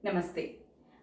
नमस्ते।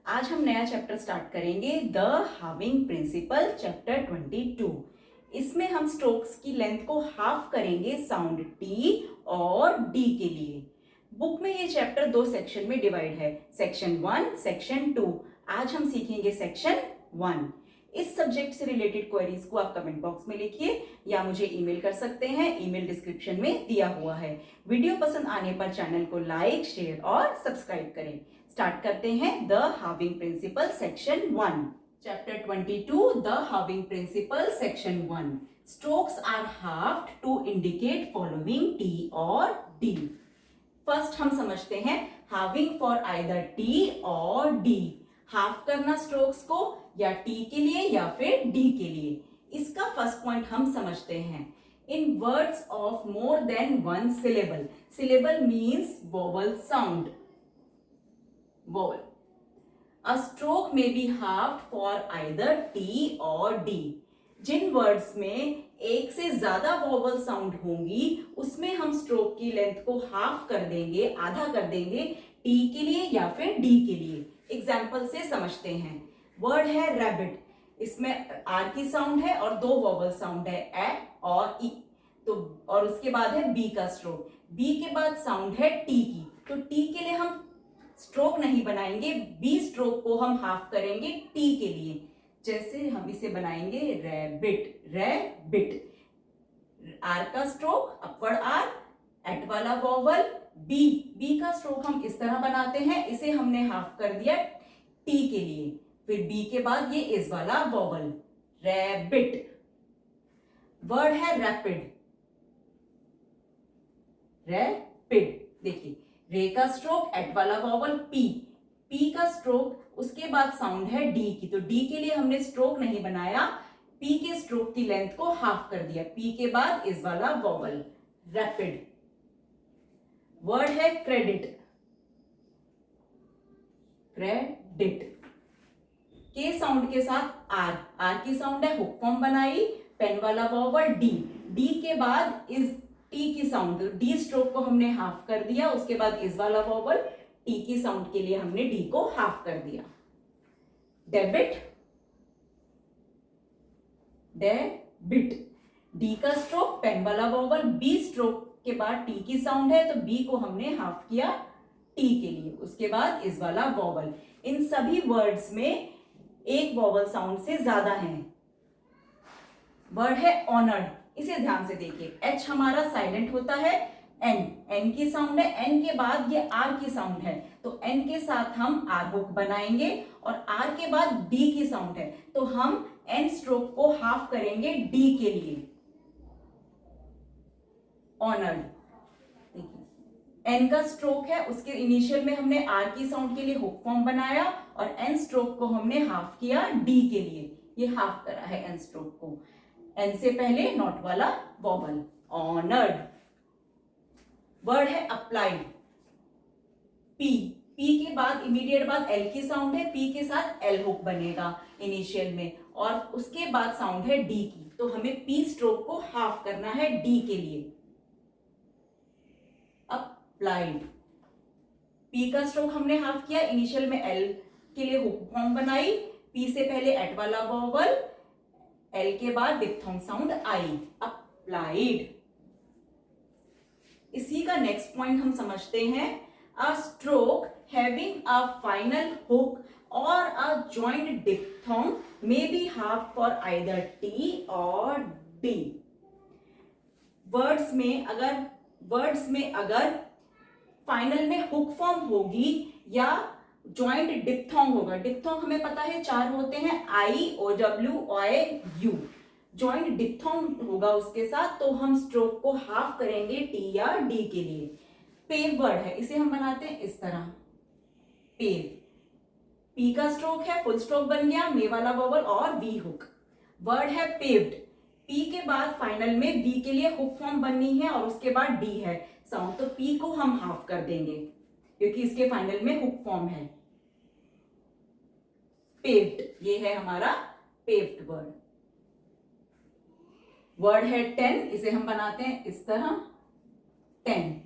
आज हम नया चैप्टर स्टार्ट करेंगे, द हाविंग प्रिंसिपल, चैप्टर 22। इसमें हम स्ट्रोक्स की लेंथ को हाफ करेंगे साउंड टी और डी के लिए। बुक में ये चैप्टर दो सेक्शन में डिवाइड है, सेक्शन 1, सेक्शन 2। आज हम सीखेंगे सेक्शन 1। इस सब्जेक्ट से रिलेटेड क्वेरीज को आप कमेंट बॉक्स में लिखिए या मुझे ईमेल कर सकते हैं, ईमेल डिस्क्रिप्शन में दिया हुआ है। वीडियो पसंद आने पर चैनल को लाइक, शेयर और सब्सक्राइब करें। स्टार्ट करते हैं the halving principle, section 1। Chapter 22, the halving principle, section 1। Strokes are halved to indicate following T और डी। फर्स्ट हम समझते हैं हाविंग फॉर आइदर टी और डी। हाफ करना स्ट्रोक्स को या टी के लिए या फिर डी के लिए। इसका फर्स्ट पॉइंट हम समझते हैं। In words of more than one syllable, syllable means vowel sound, vowel. A stroke may be halved for either T or D. जिन वर्ड्स में एक से ज्यादा वोवल साउंड होंगी उसमें हम स्ट्रोक की लेंथ को हाफ कर देंगे, आधा कर देंगे, टी के लिए या फिर डी के लिए। एग्जाम्पल से समझते हैं। वर्ड है रैबिट, इसमें आर की साउंड है और दो वोवल साउंड है, ए और ई। तो और उसके बाद है बी का स्ट्रोक, बी के बाद साउंड है टी की। तो टी के लिए हम स्ट्रोक नहीं बनाएंगे, बी स्ट्रोक को हम हाफ करेंगे टी के लिए। जैसे हम इसे बनाएंगे रैबिट, रैबिट। आर का स्ट्रोक अपवर्ड आर, एट वाला वोवल बी, बी का स्ट्रोक हम इस तरह बनाते हैं, इसे हमने हाफ कर दिया टी के लिए। फिर बी के बाद ये इस वाला वोवल, रैबिट। वर्ड है रैपिड, रैपिड। देखिए रे का स्ट्रोक, एट वाला वोवल पी, पी का स्ट्रोक, उसके बाद साउंड है डी की। तो डी के लिए हमने स्ट्रोक नहीं बनाया, पी के स्ट्रोक की लेंथ को हाफ कर दिया, पी के बाद इस वाला वोवल, रैपिड। वर्ड है क्रेडिट, क्रेडिट। के साउंड के साथ आर, आर की साउंड है, हुक फॉर्म बनाई, पेन वाला वोवल डी, डी के बाद इस टी की साउंड, डी स्ट्रोक को हमने हाफ कर दिया, उसके बाद इस वाला वोवल टी की साउंड के लिए हमने डी को हाफ कर दिया। Debit, debit. डी का स्ट्रोक, पेन वाला वोवल, बी स्ट्रोक के बाद टी की साउंड है तो बी को हमने हाफ किया टी के लिए, उसके बाद इस वाला वोवल। इन सभी वर्ड्स में एक वोवल साउंड से ज्यादा है। वर्ड है ऑनर्ड, इसे ध्यान से देखिए। एच हमारा साइलेंट होता है, एन, एन की साउंड है, एन के बाद ये आर की साउंड है, तो एन के साथ हम आर हुक बनाएंगे और आर के बाद डी की साउंड है तो हम एन स्ट्रोक को हाफ करेंगे डी के लिए, ऑनर्ड। देखिए एन का स्ट्रोक है, उसके इनिशियल में हमने आर की साउंड के लिए हुक फॉर्म बनाया और एन स्ट्रोक को हमने हाफ किया डी के लिए, ये हाफ करा है एन स्ट्रोक को। एन से पहले नॉट वाला वोवल, ऑनर्ड। वर्ड है अप्लाइड, पी, पी के बाद इमीडिएट बाद एल की साउंड है, पी के साथ एल हुक बनेगा इनिशियल में और उसके बाद साउंड है डी की, तो हमें पी स्ट्रोक को हाफ करना है डी के लिए, अप्लाइड। पी का स्ट्रोक हमने हाफ किया, इनिशियल में एल के लिए हुक फॉर्म बनाई, पी से पहले एट वाला वोवल, एल के बाद डिप्थोंग साउंड आई, अप्लाइड। इसी का नेक्स्ट पॉइंट हम समझते हैं। A stroke having a final hook और a joint diphthong may be half for either T और डी। वर्ड्स में अगर फाइनल में हुक फॉर्म होगी या जॉइंट डिप्थोंग होगा। डिप्थोंग हमें पता है चार होते हैं, I, O W, I, U. Joint diphthong होगा उसके साथ तो हम स्ट्रोक को हाफ करेंगे टी या डी के लिए। पेव वर्ड है, इसे हम बनाते हैं इस तरह, पेव। पी का स्ट्रोक है, फुल स्ट्रोक बन गया, मे वाला वोवल और वी हुक। वर्ड है पेव्ड, पी के बाद फाइनल में वी के लिए हुक फॉर्म बननी है और उसके बाद डी है साउंड, तो पी को हम हाफ कर देंगे क्योंकि इसके फाइनल में हुक फॉर्म है। पेव्ड, ये है हमारा पेव्ड वर्ड। वर्ड है टेन, इसे हम बनाते हैं इस तरह, टेन।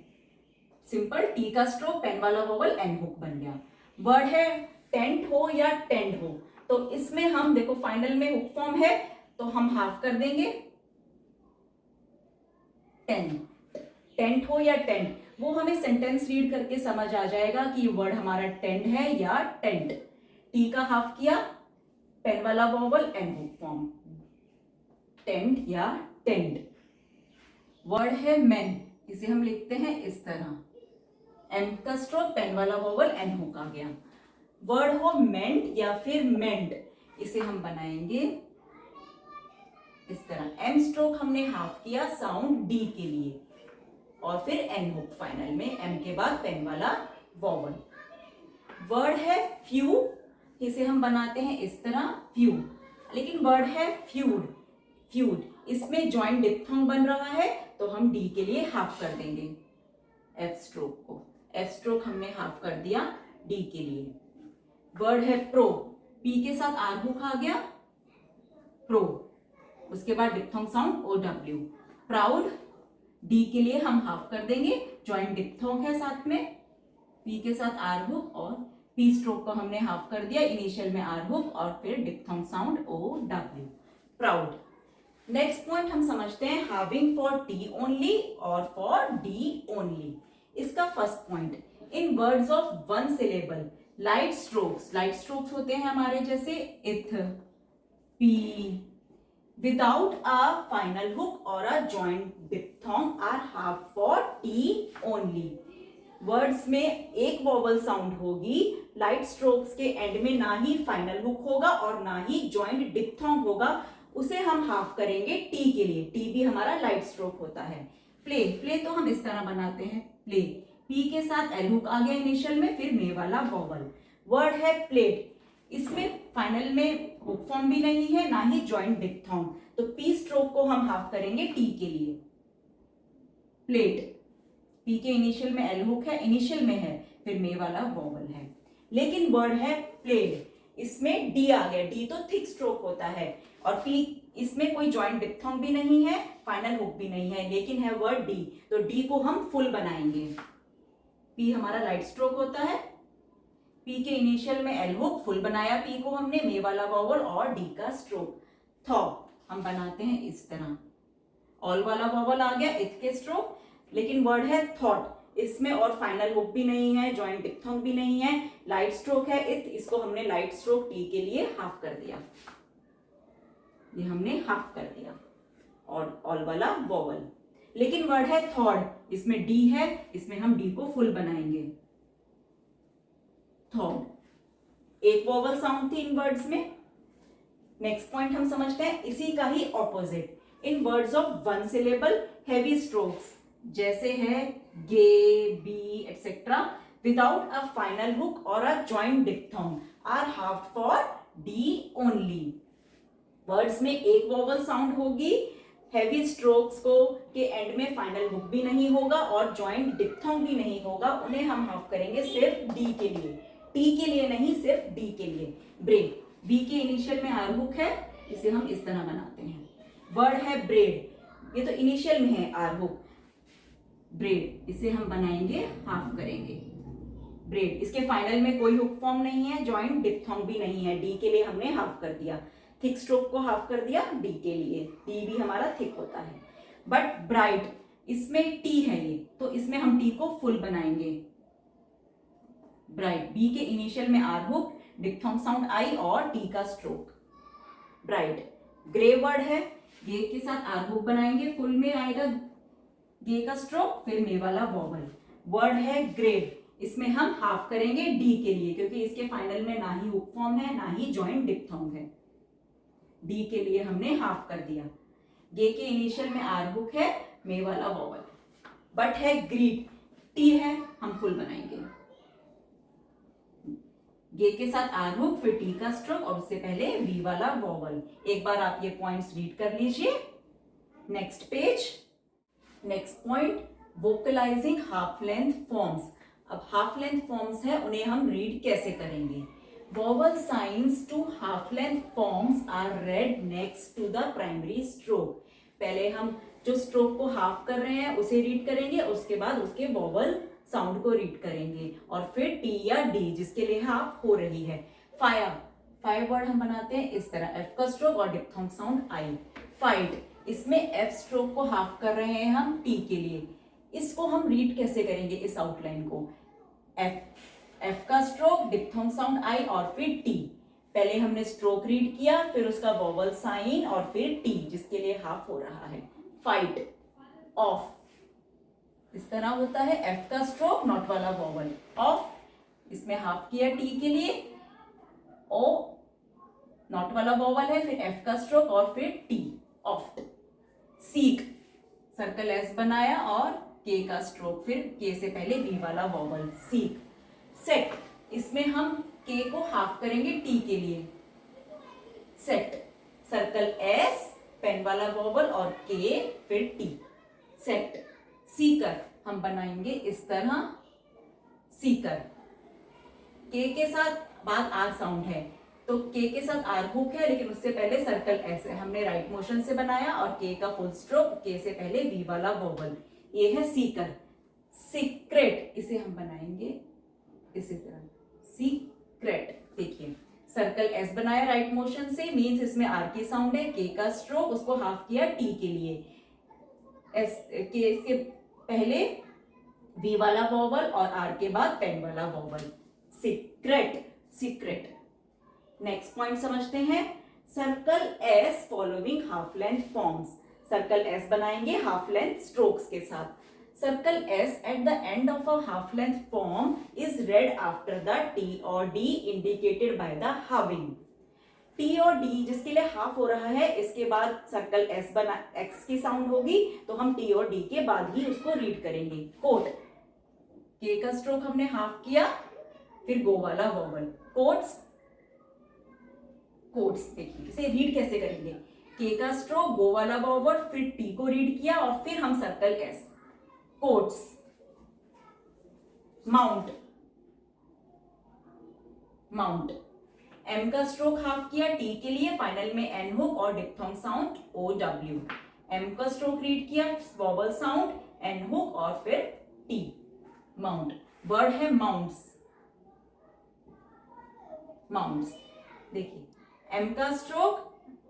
सिंपल, टी का स्ट्रोक, पेन वाला वोवल, एन हुक बन गया। वर्ड है टेंट हो या टेंड हो, तो इसमें हम देखो फाइनल में हुक फॉर्म है तो हम हाफ कर देंगे टेंट। टेंट हो या टेंट, वो हमें सेंटेंस रीड करके समझ आ जाएगा कि वर्ड हमारा टेंट है या टेंट। टी का हाफ किया, पेन वाला vowel and hook form, tent या टेंट। वर्ड है मैन, इसे हम लिखते हैं इस तरह, एम का स्ट्रोक, पेन वाला वॉवल एंड हुक आ गया। वर्ड हो मेंट या फिर मेंट, इसे हम बनाएंगे इस तरह, एम स्ट्रोक हमने हाफ किया साउंड डी के लिए, और फिर एन हुक फाइनल में, एम के बाद पेन वाला वॉवल। वर्ड है फ्यू, इसे हम बनाते हैं इस तरह फ्यू, लेकिन वर्ड है फ्यूड, फ्यूड, इसमें जॉइंट डिप्थोंग बन रहा है तो हम डी के लिए हाफ कर देंगे एफ स्ट्रोक को, एफ स्ट्रोक हमने हाफ कर दिया डी के लिए। वर्ड है प्रो, पी के साथ आर हुक आ गया, प्रो, उसके बाद diphthong sound O W, proud, D के लिए हम हाफ कर देंगे, जॉइंट डिप्थोंग है साथ में, पी के साथ आर हुक और पी स्ट्रोक को हमने हाफ कर दिया, इनिशियल में आर हुक और फिर diphthong sound O W, proud. Next point हम समझते हैं हाविंग फॉर टी ओनली और फॉर डी ओनली। इसका first point, in words of one syllable light strokes, light strokes होते हैं हमारे जैसे ith, P, without a final hook or a joint diphthong are half for T only। Words में एक vowel sound होगी, light strokes के and में ना ही फाइनल हुक होगा और ना ही जॉइंट डिप्थोंग होगा, उसे हम हाफ करेंगे टी के लिए, टी भी हमारा लाइट स्ट्रोक होता है। प्ले, प्ले तो हम इस तरह बनाते हैं, प्ले, पी के साथ एल हुक आ गया इनिशियल में, फिर मे वाला वॉवल। वर्ड है प्लेट, इसमें फाइनल में हुक फॉर्म भी नहीं है ना ही जॉइंट डिप्थोंग, तो पी स्ट्रोक को हम हाफ करेंगे टी के लिए, प्लेट, पी के इनिशियल में एल हुक है, इनिशियल में है, फिर मे वाला वॉवल है। लेकिन वर्ड है प्लेड, इसमें डी आ गया, डी तो थिक स्ट्रोक होता है, और पी, इसमें कोई जॉइंट डिप्थोंग भी नहीं है, फाइनल हुक भी नहीं है, लेकिन है वर्ड डी, तो डी को हम फुल बनाएंगे। पी हमारा लाइट स्ट्रोक होता है, पी के इनिशियल में एल हुक, फुल बनाया पी को हमने, मे वाला वॉवल और डी का स्ट्रोक। थॉ हम बनाते हैं इस तरह, ऑल वाला वॉवल आ गया, इथ के स्ट्रोक, लेकिन वर्ड है थॉट, इसमें और फाइनल हुक भी नहीं है, जॉइंट डिप्थोंग भी नहीं है, लाइट स्ट्रोक है इथ, इसको हमने लाइट स्ट्रोक टी के लिए हाफ कर दिया, ये हमने हाफ कर दिया, और ऑल वाला वॉवल। लेकिन वर्ड है थॉड, इसमें डी है, इसमें हम डी को फुल बनाएंगे, थॉड, एक वॉवल साउंड थी इन वर्ड्स में। नेक्स्ट पॉइंट हम समझते हैं इसी का ही opposite, in words of one syllable heavy strokes, जैसे है gay, B etcetera, without a final hook और a joint diphthong are half for D only. Words में एक वॉवल साउंड होगी, हैवी स्ट्रोक्स को के एंड में फाइनल हुक भी नहीं होगा और जॉइंट डिप्थोंग भी नहीं होगा, उन्हें हम हाफ करेंगे सिर्फ डी के लिए, टी के लिए नहीं, सिर्फ डी के लिए। ब्रेड, बी के इनिशियल में आर हुक है, इसे हम इस तरह बनाते हैं। वर्ड है ब्रेड, ये तो इनिशियल में है आर हुक, ब्रेड, इसे हम बनाएंगे, हाफ करेंगे, ब्रेड, इसके फाइनल में कोई हुक फॉर्म नहीं है, जॉइंट डिप्थोंग भी नहीं है, डी के लिए हमने हाफ कर दिया, थिक स्ट्रोक को हाफ कर दिया डी के लिए, टी भी हमारा थिक होता है। बट ब्राइट, इसमें टी है ये, तो इसमें हम टी को फुल बनाएंगे, ब्राइट, बी के इनिशियल में are hook, diphthong sound I और टी का स्ट्रोक, ब्राइट। ग्रे वर्ड है, गे के साथ आर हुक बनाएंगे, फुल में आएगा गे का स्ट्रोक, फिर मे वाला वॉवल। वर्ड है ग्रेड, इसमें हम हाफ करेंगे डी के लिए, क्योंकि इसके फाइनल में ना ही हुक फॉर्म है ना ही जॉइंट डिप्थोंग है, डी के लिए हमने हाफ कर दिया। गे के इनिशियल में आर हुक है, मे वाला वॉवल। बट है ग्रीट, टी है, हम फुल बनाएंगे, गे के साथ आर हुक, फिर टी का स्ट्रोक और उससे पहले वी वाला वॉवल। एक बार आप ये पॉइंट्स रीड कर लीजिए। Next page, next point, vocalising half length forms. अब हाफ लेंथ फॉर्म्स है, उन्हें हम रीड कैसे करेंगे। Vowel signs to half length forms are read next to the primary stroke. पहले हम जो स्ट्रोक को हाफ कर रहे हैं उसे रीड करेंगे, उसके बाद उसके वॉवल साउंड को रीड करेंगे और फिर टी या डी जिसके लिए हाफ हो रही है। फायर, फायर वर्ड हम बनाते हैं इस तरह, एफ का स्ट्रोक और डिप्थोंग साउंड आई। फाइट, इसमें एफ स्ट्रोक को हाफ कर रहे हैं हम टी के लिए। इसको हम रीड कैसे करेंगे इस आउटलाइन को, एफ का स्ट्रोक, डिप्थोंग साउंड आई और फिर टी। पहले हमने स्ट्रोक रीड किया, फिर उसका वोवल साइन और फिर टी जिसके लिए हाफ हो रहा है। फाइट, ऑफ, इस तरह होता है, एफ का स्ट्रोक, नॉट वाला वोवल, ऑफ, इसमें हाफ किया टी के लिए, ओ नॉट वाला वोवल है, फिर एफ का स्ट्रोक और फिर T, oft. Seek, circle S बनाया और के का स्ट्रोक, फिर के से पहले वी वाला वोवल, सीक। सेट, इसमें हम के को हाफ करेंगे टी के लिए, सेट, सर्कल एस, पेन वाला वोवल और के फिर टी, सेट। सीकर, हम बनाएंगे इस तरह, सीकर, के साथ बाद आर साउंड है, तो के साथ आर हुक है, लेकिन उससे पहले सर्कल एस है, हमने राइट मोशन से बनाया और के का फुल स्ट्रोक, के से पहले वी वाला वोवल, ये है सीकर। सीक्रेट, इसे हम बनाएंगे इसी तरह, सीक्रेट। देखिए सर्कल एस बनाया राइट मोशन से, मींस इसमें आर की साउंड है, के का स्ट्रोक, उसको हाफ किया टी के लिए, एस के से पहले वी वाला वोवल और आर के बाद पेन वाला vowel, secret, secret. Next point समझते हैं, circle S following half length forms. Circle S बनाएंगे हाफ लेंथ स्ट्रोक्स के साथ। Circle S at the end of a half length form is read after the T और D indicated by the halving. T और D जिसके लिए half हो रहा है, इसके बाद सर्कल एस बना, एक्स की साउंड होगी, तो हम टी और डी के बाद ही उसको रीड करेंगे। कोट, के का स्ट्रोक हमने हाफ किया, फिर गो वाला वोवल, कोट्स, कोट्स। देखिए इसे रीड कैसे करेंगे, के का स्ट्रोक, गो वाला वोवल, फिर टी को रीड किया और फिर हम circle S, quotes. Mount, mount, M का स्ट्रोक हाफ किया टी के लिए, फाइनल में एन हुक और diphthong sound O W. M का स्ट्रोक रीड किया, वोवल साउंड, एन हुक और फिर टी, माउंट। वर्ड है माउंट्स, माउंट्स। देखिए एम का स्ट्रोक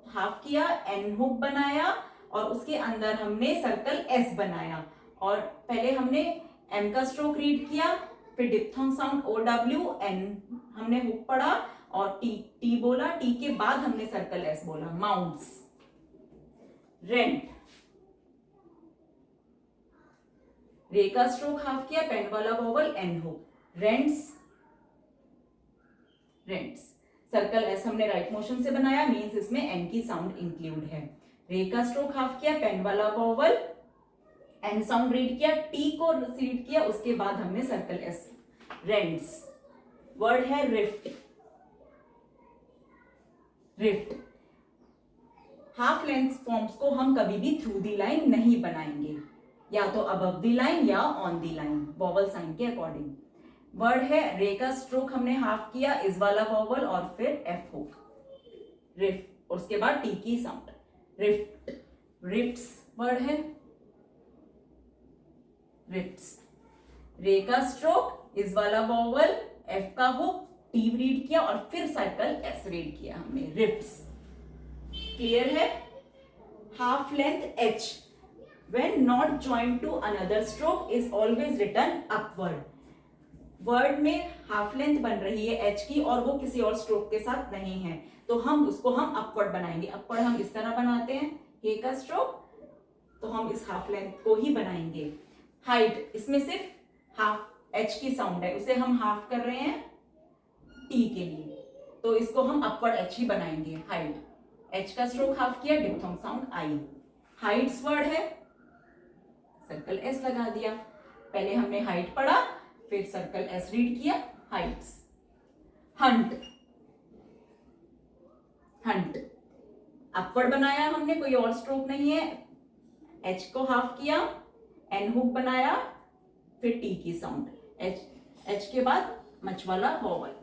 हाफ किया, एन हुक बनाया और उसके अंदर हमने सर्कल एस बनाया, और पहले हमने एम का स्ट्रोक रीड किया, फिर diphthong sound O W, N हमने हुक पढ़ा और टी, टी बोला, टी के बाद हमने सर्कल एस बोला, माउंट्स। रेंट, रे का स्ट्रोक हाफ किया, पेन वाला vowel, N hook, rents, rents. Circle S हमने राइट मोशन से बनाया, मींस इसमें एन की साउंड इंक्लूड है। रे का स्ट्रोक हाफ किया, पेन वाला वोवल, एन साउंड रीड किया, टी को रीड किया, उसके बाद हमने सर्कल एस, रेंट्स। वर्ड है rift, rift. Half length forms को हम कभी भी थ्रू दी लाइन नहीं बनाएंगे, या तो अबव दी लाइन या on the line, vowel sign के अकॉर्डिंग। वर्ड है रे का स्ट्रोक हमने हाफ किया, इस वाला वोवल और फिर एफ हुक, रिफ्ट, और उसके बाद टी की साउंड, रिफ्ट, रिफ्ट्स। वर्ड है रिफ्ट्स। रे का स्ट्रोक, इस वाला वोवल, एफ का हुक, टी रीड किया और फिर सर्कल एस रीड किया हमने, रिफ्ट्स। क्लियर है। Half length H when not joined to another stroke is always written upward। Word में हाफ लेंथ बन रही है एच की और वो किसी और स्ट्रोक के साथ नहीं है, तो हम उसको हम अपवर्ड बनाएंगे। अपवर्ड हम इस तरह बनाते हैं, के का स्ट्रोक, तो हम इस हाफ लेंथ को ही बनाएंगे। हाइट, इसमें सिर्फ हाफ एच की साउंड है, उसे हम हाफ कर रहे हैं टी के लिए, तो इसको हम अपवर्ड एच ही बनाएंगे। हाइट, एच का स्ट्रोक हाफ किया, डिप्थोंग साउंड आई, हाइट्स। वर्ड है, सर्कल एस लगा दिया, पहले हमने हाइट पढ़ा, फिर सर्कल एस रीड किया, हाइट्स। हंट, हंट, अपवर्ड बनाया हमने, कोई और स्ट्रोक नहीं है, एच को हाफ किया, एन हुक बनाया, फिर टी की साउंड, एच, एच के बाद मच वाला वोवल।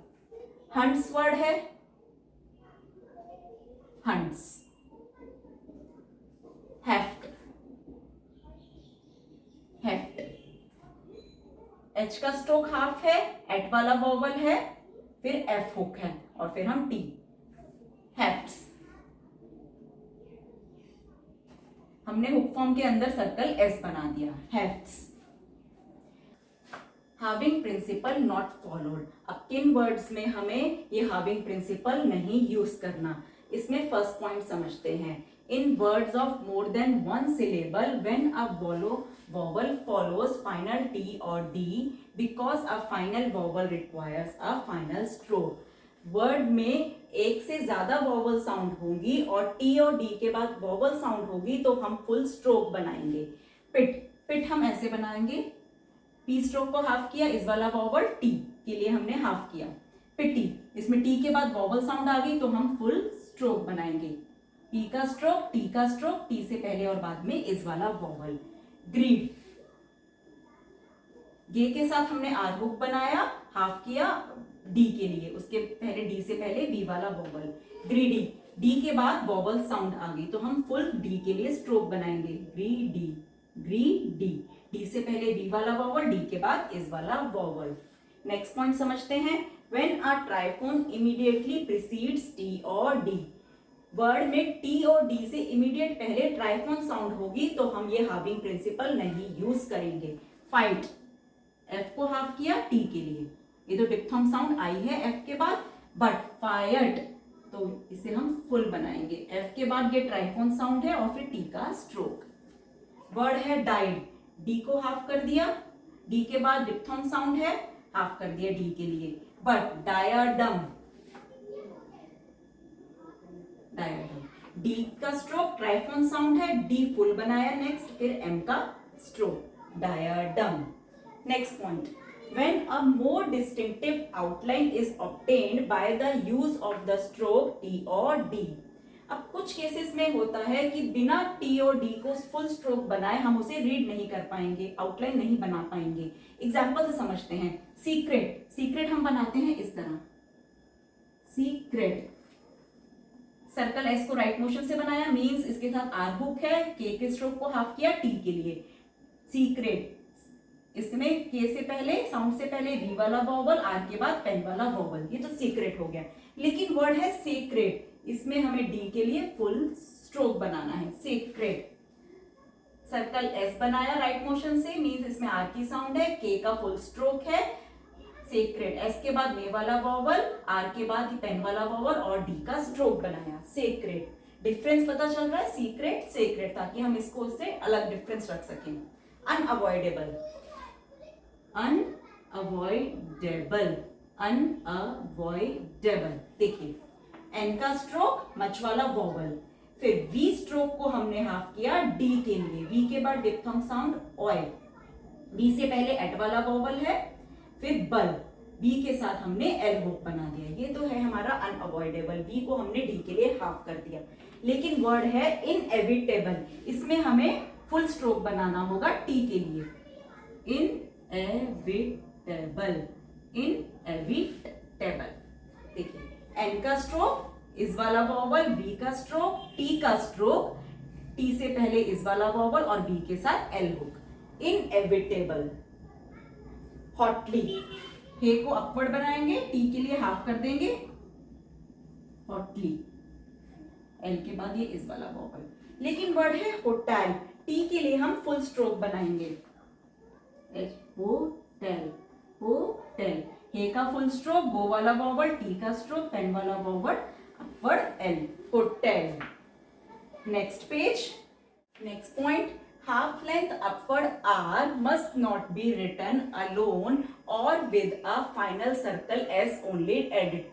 हंट्स वर्ड है, हंट्स। हेफ्ट, हेफ्ट, एच का स्ट्रोक हाफ है, एट वाला वॉवल है, फिर एफ हुक है और फिर हम टी, हेफ्ट्स। हमने हुक फॉर्म के अंदर सर्कल एस बना दिया, hefts. Halving principle not followed. अब किन वर्ड्स में हमें ये हाविंग प्रिंसिपल नहीं यूज करना, इसमें फर्स्ट पॉइंट समझते हैं। In words of more than one syllable when a vowel follows final T or D because a final vowel requires a final stroke. Word में एक से ज्यादा वॉवल साउंड होंगी और टी और डी के बाद वॉवल साउंड होगी तो हम फुल स्ट्रोक बनाएंगे। पिट, पिट हम ऐसे बनाएंगे, पी स्ट्रोक को हाफ किया, इस वाला वॉवल टी के लिए हमने हाफ किया। पिटी, इसमें टी के बाद वॉवल साउंड आ गई तो हम फुल स्ट्रोक बनाएंगे। पी का स्ट्रोक, टी का स्ट्रोक, टी से पहले और बाद में इस वाला वॉवल। ग्रीड, गे के साथ हमने आर हुक बनाया, हाफ किया डी के लिए, उसके पहले डी से पहले वी वाला वॉवल। ग्रीडी, डी के बाद वॉवल साउंड आ गई तो हम फुल डी के लिए स्ट्रोक बनाएंगे, ग्रीडी, ग्रीडी, डी से पहले वी वाला वॉवल, डी के बाद इस वाला वॉवल। नेक्स्ट पॉइंट समझते हैं। When a triphone immediately precedes T और डी, वर्ड में टी और डी से इमीडिएट पहले ट्राइफोन साउंड होगी तो हम ये हाविंग प्रिंसिपल नहीं यूज करेंगे। फाइट, एफ को हाफ किया टी के लिए, ये तो डिप्थोंग साउंड आई है एफ के बाद, बट फायर्ड तो इसे हम फुल बनाएंगे, एफ के बाद ये ट्राइफोन साउंड है और फिर टी का स्ट्रोक। वर्ड है डाइड, डी को हाफ कर दिया, डी के बाद डिप्थोंग साउंड है, हाफ कर दिया डी के लिए, बट डायरडम, डायरडम, डी का स्ट्रोक, ट्राइफोन साउंड है, डी फुल बनाया नेक्स्ट, फिर एम का स्ट्रोक, डायरडम। Next point, when a more distinctive outline is obtained by the use of the stroke T और D। अब कुछ केसेस में होता है कि बिना T और D को फुल स्ट्रोक बनाए हम उसे रीड नहीं कर पाएंगे, आउटलाइन नहीं बना पाएंगे। एग्जाम्पल से समझते हैं। सीक्रेट, सीक्रेट हम बनाते हैं इस तरह, सीक्रेट, सर्कल एस को राइट मोशन से बनाया, मींस इसके साथ आर हुक है, के स्ट्रोक को हाफ किया टी के लिए, सीक्रेट। इसमें के से पहले, साउंड से पहले वी वाला वॉवल, आर के बाद पेन वाला वॉवल, ये तो सीक्रेट हो गया। लेकिन वर्ड है सेक्रेट, इसमें हमें डी के लिए फुल स्ट्रोक बनाना है, सेक्रेट। सर्कल एस बनाया राइट मोशन से, मींस इसमें आर की साउंड है, के का फुल स्ट्रोक है, सेक्रेट। एस के बाद मे वाला वॉवल, आर के बाद पेन वाला वॉवल और डी का स्ट्रोक बनाया, सेक्रेट। डिफरेंस पता चल रहा है, सीक्रेट सेक्रेट, ताकि हम इसको उससे अलग डिफरेंस रख सकें। Unavoidable, unavoidable, unavoidable. देखिए एन का स्ट्रोक, मच वाला वॉवल, फिर वी स्ट्रोक को हमने हाफ किया डी के लिए, वी के बाद डिप्थोंग साउंड ऑय, वी से पहले एट वाला वॉवल है, फिर बल, बी के साथ हमने एल हुक बना दिया। ये तो है हमारा अनअवॉइडेबल, वी को हमने डी के लिए हाफ कर दिया। लेकिन वर्ड है इनएविटेबल, इसमें हमें फुल स्ट्रोक बनाना होगा टी के लिए, इनएविटेबल, इनएविटेबल। देखिए एन का स्ट्रोक, इस वाला वॉवल, वी का स्ट्रोक, टी का स्ट्रोक, टी से पहले इस वाला वॉवल और बी के साथ एल हुक, इनएविटेबल। हॉटली, हे को अपवर्ड बनाएंगे, टी के लिए हाफ कर देंगे, हॉटली, एल के बाद ये इस वाला वॉवल। लेकिन वर्ड है होटल, टी के लिए हम फुल स्ट्रोक बनाएंगे, होटल, होटल, हे का फुल स्ट्रोक, गो वाला वॉवल, टी का स्ट्रोक, पेन वाला vowel, upward L, hotel. Next page, next point, half length upward R must not be written alone or with a final circle S only added।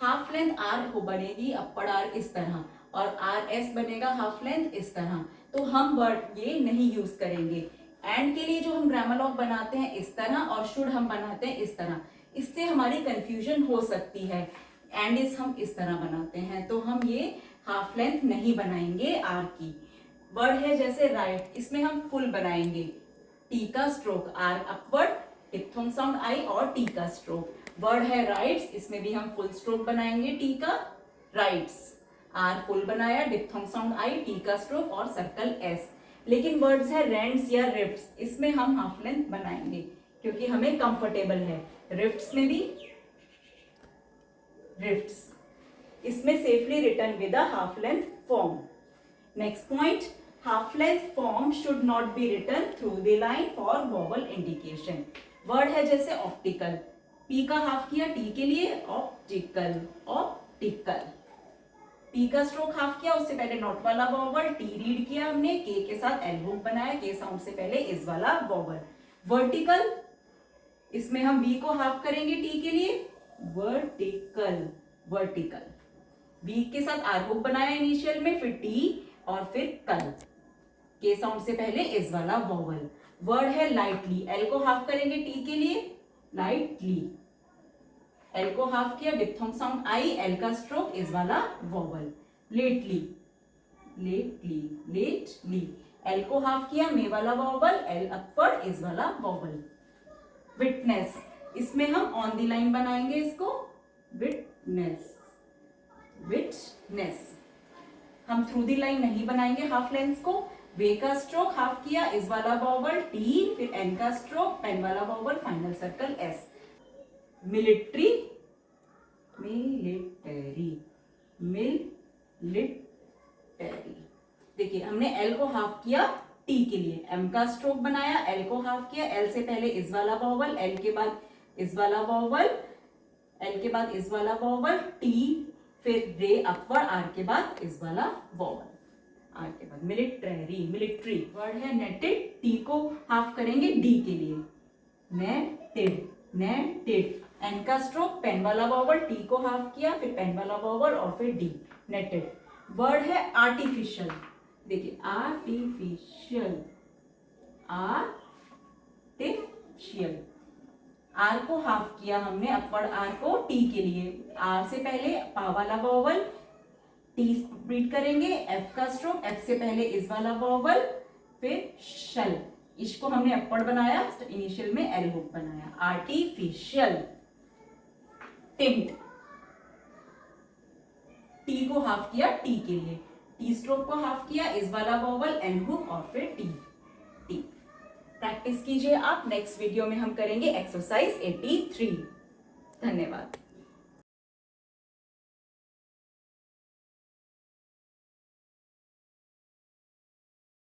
Half length R हो बनेगी upward R इस तरह और RS बनेगा half length इस तरह, तो हम वर्ड ये नहीं यूज करेंगे। एंड के लिए जो हम ग्रामर लॉग बनाते हैं इस तरह और शुड हम बनाते हैं इस तरह, इससे हमारी कंफ्यूजन हो सकती है। एंड इस हम इस तरह बनाते हैं, तो हम ये हाफ लेंथ नहीं बनाएंगे R की। वर्ड है जैसे राइट, इसमें हम फुल बनाएंगे, टी का stroke, R upward, diphthong sound I और टी का स्ट्रोक। वर्ड है राइट्स, इसमें भी हम फुल स्ट्रोक बनाएंगे, टी का, राइट्स, आर फुल बनाया, डिप्थोंग साउंड आई, टी का स्ट्रोक और सर्कल एस। लेकिन वर्ड्स है रेंट्स या रिफ्ट्स, इसमें हम हाफ लेंथ बनाएंगे, क्योंकि हमें कंफर्टेबल है। रिफ्ट्स में भी रिफ्ट्स, इसमें safely written with a half length form. Next point, half length form should not be written through the line for vowel indication. Word है जैसे ऑप्टिकल, पी का हाफ किया टी के लिए, ऑप्टिकल, ऑप्टिकल। पी का stroke half किया, उससे पहले नॉट वाला वॉवल, टी रीड किया हमने, के के साथ एल हुक बनाया, के साउंड से पहले इस वाला वॉवल। वर्टिकल, इसमें हम वी को हाफ करेंगे टी के लिए, वर्टिकल, वर्टिकल। वी के साथ आर हुक बनाया इनिशियल में, फिर टी और फिर कल, के साउंड से पहले इस वाला वॉवल। वर्ड है लाइटली, एल को हाफ करेंगे टी के लिए, लाइटली, एल को हाफ किया, डिप्थोंग साउंड आई, एल का स्ट्रोक इस वाला vowel. Lately, lately, lately, L को हाफ किया, मे वाला वॉवल, एल अपवर्ड इस वाला वॉवल। विटनेस, इसमें हम ऑन द लाइन बनाएंगे इसको, विटनेस, विटनेस। हम थ्रू दी लाइन नहीं बनाएंगे हाफ लेंथ को। वे का स्ट्रोक हाफ किया, इस वाला वॉवल टी, फिर एन का स्ट्रोक, पेन वाला vowel, final circle S. Military, military, military. देखिए हमने एल को हाफ किया टी के लिए, एम का स्ट्रोक बनाया, एल को हाफ किया, एल से पहले इस वाला वॉवल, एल के बाद इस वाला वॉवल, एल के बाद इस वाला वॉवल, टी, फिर रे अपवर्ड, आर के बाद इस वाला वॉवल, आर के बाद मिलिट्री, मिलिट्री। वर्ड है नेटेड, टी को हाफ करेंगे डी के लिए, नेटेड, नेटेड। एन का स्ट्रोक, पेन वाला वॉवल, टी को हाफ किया, फिर पेन वाला वॉवल और फिर डी, नेटेड। वर्ड है आर्टिफिशियल, देखिए आर्टिफिशियल, आर्टिफिशियल। आर को हाफ किया हमने, अपवर्ड आर को टी के लिए, आर से पहले पा वाला वॉवल, टी रीड करेंगे, एफ का स्ट्रोक, एफ से पहले इस वाला वॉवल, फिर शल, इसको हमने अपवर्ड बनाया, इनिशियल में एल हुक बनाया, आर्टिफिशियल। टिंट, टी को हाफ किया टी के लिए, टी स्ट्रोक को हाफ किया, इस वाला वॉवल, एन हुक और फिर टी, टी। प्रैक्टिस कीजिए आप। नेक्स्ट वीडियो में हम करेंगे एक्सरसाइज 83। धन्यवाद।